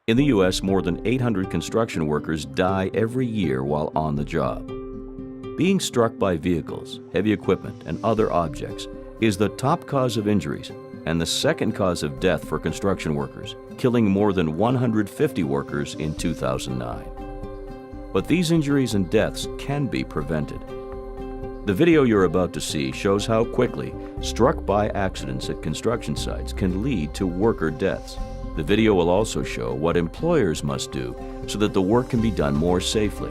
In the U.S., more than 800 construction workers die every year while on the job. Being struck by vehicles, heavy equipment, and other objects is the top cause of injuries and the second cause of death for construction workers, killing more than 150 workers in 2009. But these injuries and deaths can be prevented. The video you're about to see shows how quickly struck-by accidents at construction sites can lead to worker deaths. The video will also show what employers must do so that the work can be done more safely.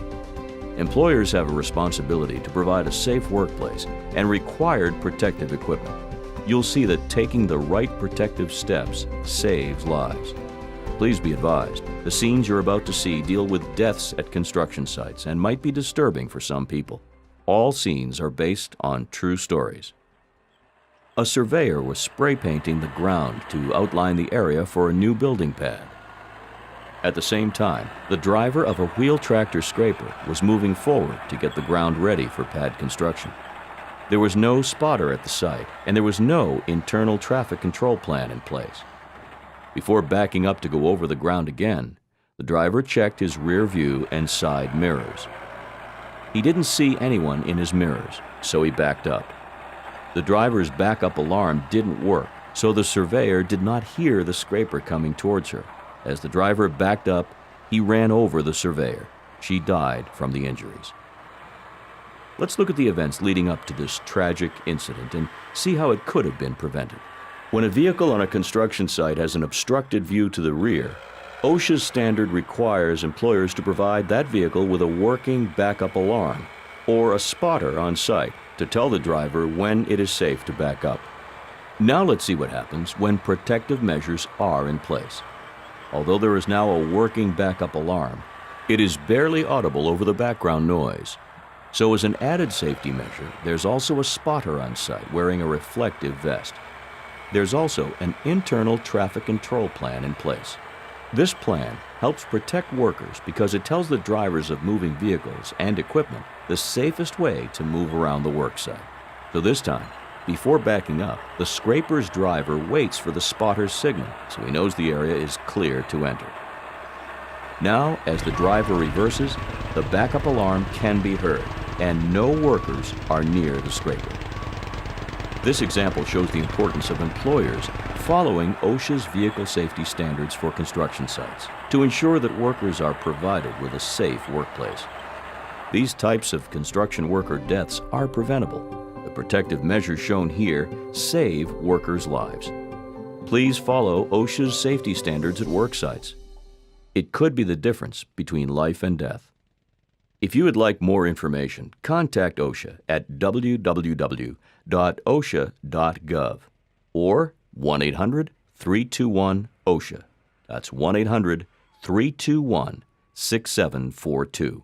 Employers have a responsibility to provide a safe workplace and required protective equipment. You'll see that taking the right protective steps saves lives. Please be advised, the scenes you're about to see deal with deaths at construction sites and might be disturbing for some people. All scenes are based on true stories. A surveyor was spray painting the ground to outline the area for a new building pad. At the same time, the driver of a wheel tractor scraper was moving forward to get the ground ready for pad construction. There was no spotter at the site, and there was no internal traffic control plan in place. Before backing up to go over the ground again, the driver checked his rear view and side mirrors. He didn't see anyone in his mirrors, so he backed up. The driver's backup alarm didn't work, so the surveyor did not hear the scraper coming towards her. As the driver backed up, he ran over the surveyor. She died from the injuries. Let's look at the events leading up to this tragic incident and see how it could have been prevented. When a vehicle on a construction site has an obstructed view to the rear, OSHA's standard requires employers to provide that vehicle with a working backup alarm or a spotter on site to tell the driver when it is safe to back up. Now let's see what happens when protective measures are in place. Although there is now a working backup alarm, it is barely audible over the background noise. So as an added safety measure, there's also a spotter on site wearing a reflective vest. There's also an internal traffic control plan in place. This plan helps protect workers because it tells the drivers of moving vehicles and equipment the safest way to move around the worksite. So this time, before backing up, the scraper's driver waits for the spotter's signal so he knows the area is clear to enter. Now, as the driver reverses, the backup alarm can be heard, and no workers are near the scraper. This example shows the importance of employers following OSHA's vehicle safety standards for construction sites to ensure that workers are provided with a safe workplace. These types of construction worker deaths are preventable. The protective measures shown here save workers' lives. Please follow OSHA's safety standards at work sites. It could be the difference between life and death. If you would like more information, contact OSHA at www.osha.gov or 1-800-321-OSHA. That's 1-800-321-6742.